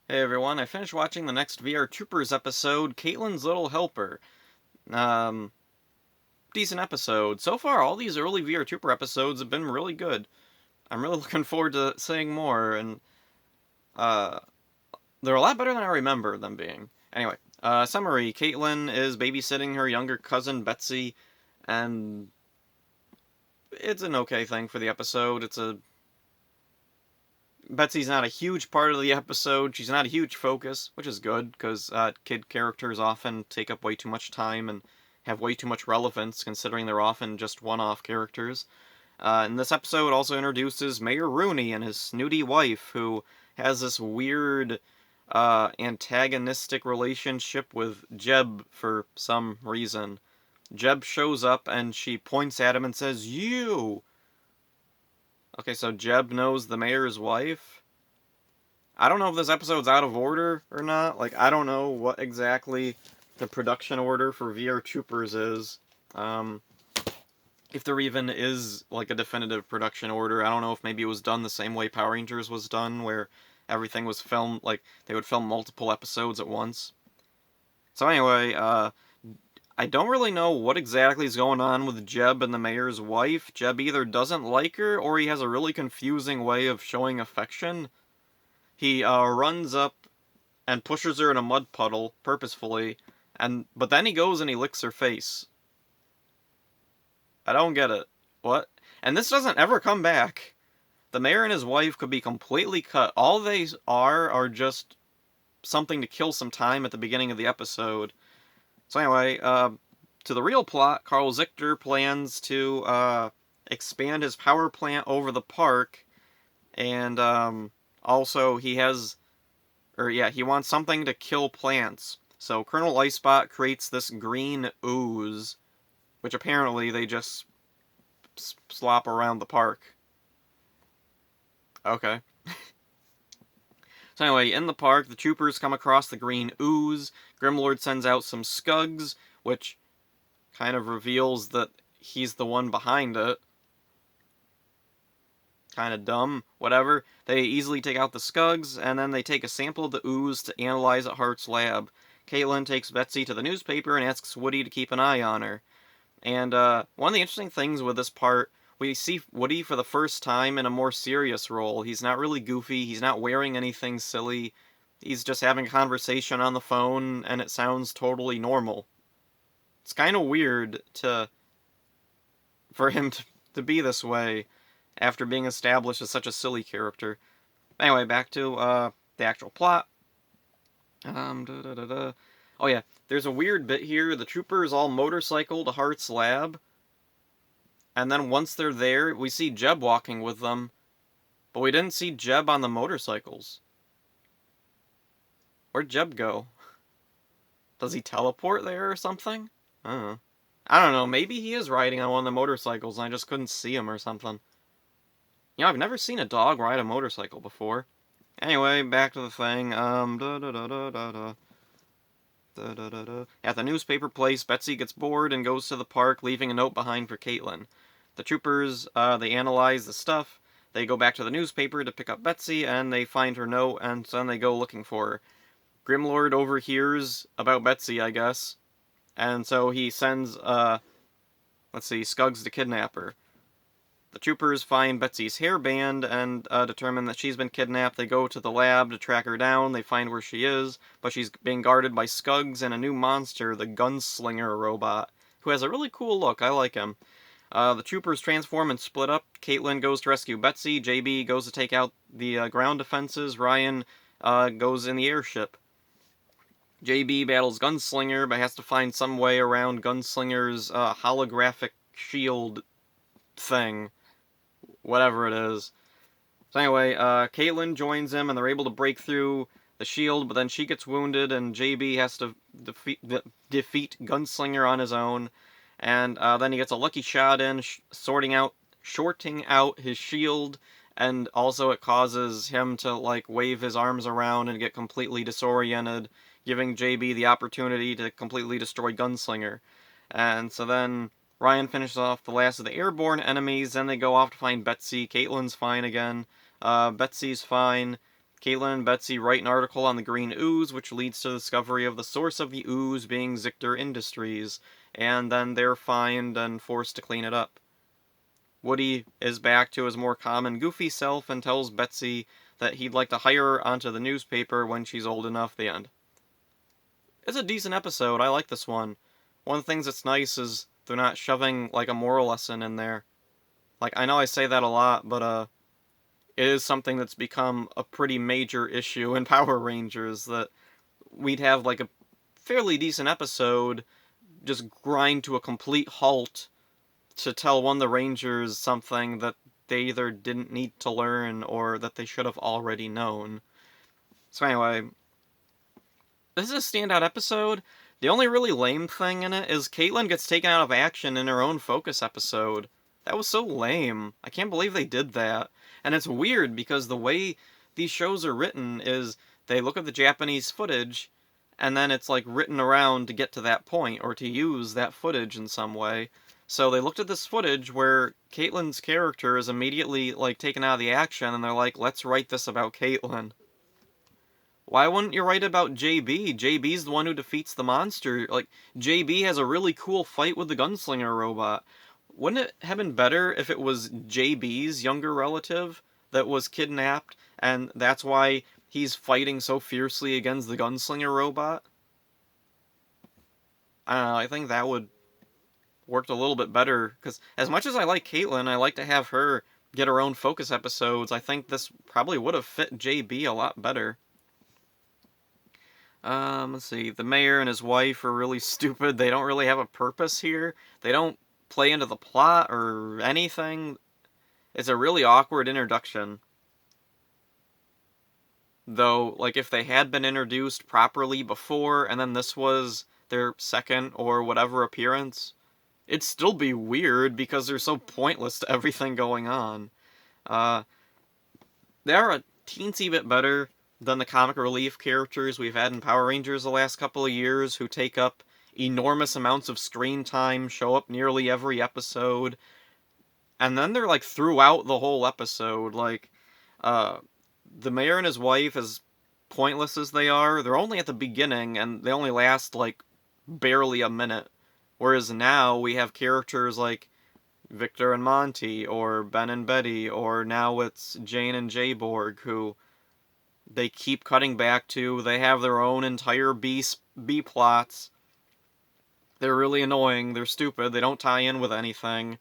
Hey everyone, I finished watching the next VR Troopers episode, Caitlin's Little Helper. Um, Decent episode. So far, all these early VR Trooper episodes have been really good. I'm really looking forward to seeing more, and uh, they're a lot better than I remember them being. Anyway, summary. Caitlin is babysitting her younger cousin, Betsy, and it's an okay thing for the episode. Betsy's not a huge part of the episode. She's not a huge focus, which is good because kid characters often take up way too much time and have way too much relevance, considering they're often just one-off characters. And this episode also introduces Mayor Rooney and his snooty wife, who has this weird antagonistic relationship with Jeb for some reason. Jeb shows up and she points at him and says, "You!" Okay, so Jeb knows the mayor's wife. I don't know if this episode's out of order or not. Like, I don't know what exactly the production order for VR Troopers is. Um, if there even is, like, a definitive production order. I don't know if maybe it was done the same way Power Rangers was done, where everything was filmed, like, they would film multiple episodes at once. So anyway, I don't really know what exactly is going on with Jeb and the mayor's wife. Jeb either doesn't like her, or he has a really confusing way of showing affection. He runs up and pushes her in a mud puddle purposefully, but then he goes and he licks her face. I don't get it. What? And this doesn't ever come back. The mayor and his wife could be completely cut. All they are just something to kill some time at the beginning of the episode. So anyway, to the real plot, Carl Zichter plans to expand his power plant over the park, and also he wants something to kill plants. So Colonel Icebot creates this green ooze, which apparently they just slop around the park. Okay. So anyway, in the park, the troopers come across the green ooze. Grimlord sends out some skugs, which kind of reveals that he's the one behind it. Kind of dumb, whatever. They easily take out the skugs, and then they take a sample of the ooze to analyze at Hart's lab. Caitlin takes Betsy to the newspaper and asks Woody to keep an eye on her. And one of the interesting things with this part, we see Woody for the first time in a more serious role. He's not really goofy, he's not wearing anything silly, he's just having a conversation on the phone, and it sounds totally normal. It's kind of weird for him to be this way after being established as such a silly character. Anyway, back to the actual plot. Da, da, da, da. Oh yeah, there's a weird bit here. The troopers all motorcycle to Hart's lab, and then once they're there, we see Jeb walking with them, but we didn't see Jeb on the motorcycles. Where'd Jeb go? Does he teleport there or something? I don't know, maybe he is riding on one of the motorcycles and I just couldn't see him or something. I've never seen a dog ride a motorcycle before. Anyway, back to the thing. At the newspaper place, Betsy gets bored and goes to the park, leaving a note behind for Caitlin. The troopers, they analyze the stuff. They go back to the newspaper to pick up Betsy, and they find her note, and then they go looking for her. Grimlord overhears about Betsy, I guess, and so he sends, Skuggs to kidnap her. The troopers find Betsy's hairband and determine that she's been kidnapped. They go to the lab to track her down. They find where she is, but she's being guarded by Skuggs and a new monster, the Gunslinger robot, who has a really cool look. I like him. The troopers transform and split up. Caitlin goes to rescue Betsy. JB goes to take out the ground defenses. Ryan goes in the airship. JB battles Gunslinger, but has to find some way around Gunslinger's holographic shield thing. Whatever it is. So anyway, Caitlin joins him, and they're able to break through the shield, but then she gets wounded, and JB has to defeat Gunslinger on his own. And then he gets a lucky shot in, shorting out his shield, and also it causes him to, like, wave his arms around and get completely disoriented, giving JB the opportunity to completely destroy Gunslinger. And so then Ryan finishes off the last of the airborne enemies, then they go off to find Betsy. Caitlin's fine again. Betsy's fine. Kaitlin and Betsy write an article on the green ooze, which leads to the discovery of the source of the ooze being Zictor Industries, and then they're fined and forced to clean it up. Woody is back to his more common goofy self and tells Betsy that he'd like to hire her onto the newspaper when she's old enough. The end. It's a decent episode. I like this one. One of the things that's nice is they're not shoving, like, a moral lesson in there. Like, I know I say that a lot, but, it is something that's become a pretty major issue in Power Rangers, that we'd have, like, a fairly decent episode just grind to a complete halt to tell one of the Rangers something that they either didn't need to learn or that they should have already known. So anyway, this is a standout episode. The only really lame thing in it is Kaitlin gets taken out of action in her own Focus episode. That was so lame. I can't believe they did that. And it's weird because the way these shows are written is they look at the Japanese footage and then it's like written around to get to that point or to use that footage in some way. So they looked at this footage where Caitlin's character is immediately like taken out of the action and they're like, let's write this about Kaitlin. Why wouldn't you write about JB? JB's the one who defeats the monster. Like, JB has a really cool fight with the gunslinger robot. Wouldn't it have been better if it was JB's younger relative that was kidnapped, and that's why he's fighting so fiercely against the gunslinger robot? I don't know, I think that would worked a little bit better, because as much as I like Kaitlin, I like to have her get her own Focus episodes. I think this probably would have fit JB a lot better. Let's see. The mayor and his wife are really stupid. They don't really have a purpose here. They don't play into the plot or anything. It's a really awkward introduction. Though, like, if they had been introduced properly before, and then this was their second or whatever appearance, it'd still be weird because they're so pointless to everything going on. They are a teensy bit better than the comic relief characters we've had in Power Rangers the last couple of years, who take up enormous amounts of screen time, show up nearly every episode, and then they're like throughout the whole episode. Like, the mayor and his wife, as pointless as they are, they're only at the beginning, and they only last like barely a minute. Whereas now we have characters like Victor and Monty, or Ben and Betty, or now it's Jane and Jayborg, who they keep cutting back to. They have their own entire B plots. They're really annoying, they're stupid, they don't tie in with anything.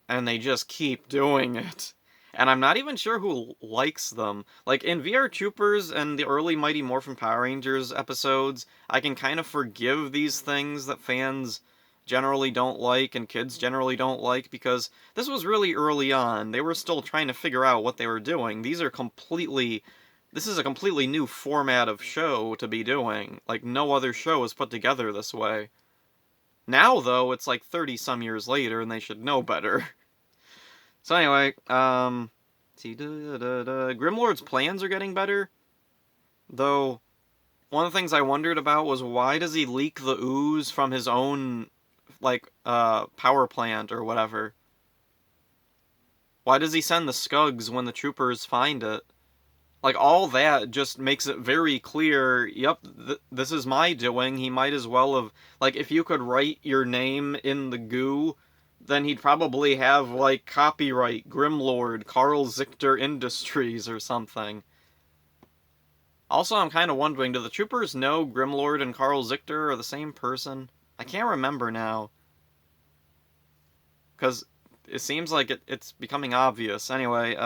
And they just keep doing it. And I'm not even sure who likes them. Like, in VR Troopers and the early Mighty Morphin Power Rangers episodes, I can kind of forgive these things that fans generally don't like and kids generally don't like, because this was really early on. They were still trying to figure out what they were doing. This is a completely new format of show to be doing. Like, no other show is put together this way. Now, though, it's like 30-some years later, and they should know better. So anyway, Grimlord's plans are getting better. Though, one of the things I wondered about was, why does he leak the ooze from his own, like, power plant or whatever? Why does he send the Skugs when the troopers find it? Like, all that just makes it very clear, yep, this is my doing. He might as well have, like, if you could write your name in the goo, then he'd probably have, like, copyright Grimlord, Carl Zictor Industries or something. Also, I'm kind of wondering, do the troopers know Grimlord and Carl Zictor are the same person? I can't remember now. Because it seems like it's becoming obvious. Anyway,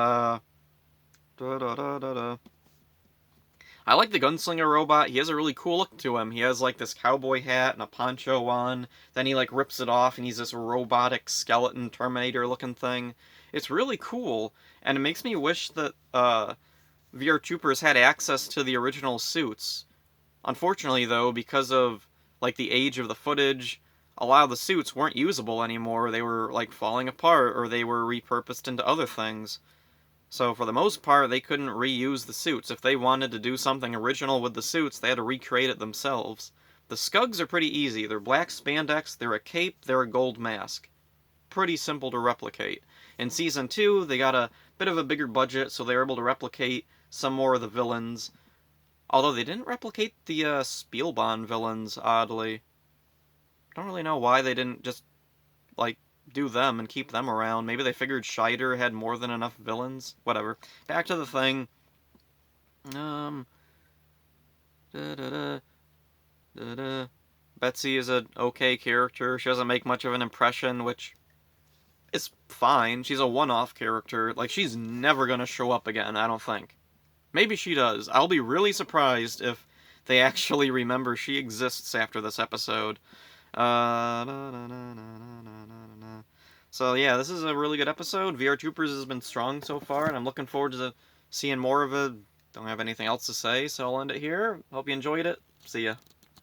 I like the gunslinger robot. He has a really cool look to him. He has like this cowboy hat and a poncho on. Then he like rips it off and he's this robotic skeleton Terminator looking thing. It's really cool, and it makes me wish that VR Troopers had access to the original suits. Unfortunately, though, because of like the age of the footage, a lot of the suits weren't usable anymore. They were like falling apart, or they were repurposed into other things. So for the most part, they couldn't reuse the suits. If they wanted to do something original with the suits, they had to recreate it themselves. The Skugs are pretty easy. They're black spandex, they're a cape, they're a gold mask. Pretty simple to replicate. In Season 2, they got a bit of a bigger budget, so they were able to replicate some more of the villains. Although they didn't replicate the Spielbahn villains, oddly. Don't really know why they didn't just, like, do them and keep them around. Maybe they figured Scheider had more than enough villains. Whatever. Back to the thing. Um... Da, da, da, da, da. Betsy is an okay character. She doesn't make much of an impression, which is fine. She's a one-off character. Like, she's never gonna show up again, I don't think. Maybe she does. I'll be really surprised if they actually remember she exists after this episode. So yeah, this is a really good episode. VR Troopers has been strong so far, and I'm looking forward to seeing more of it. Don't have anything else to say, so I'll end it here. Hope you enjoyed it. See ya.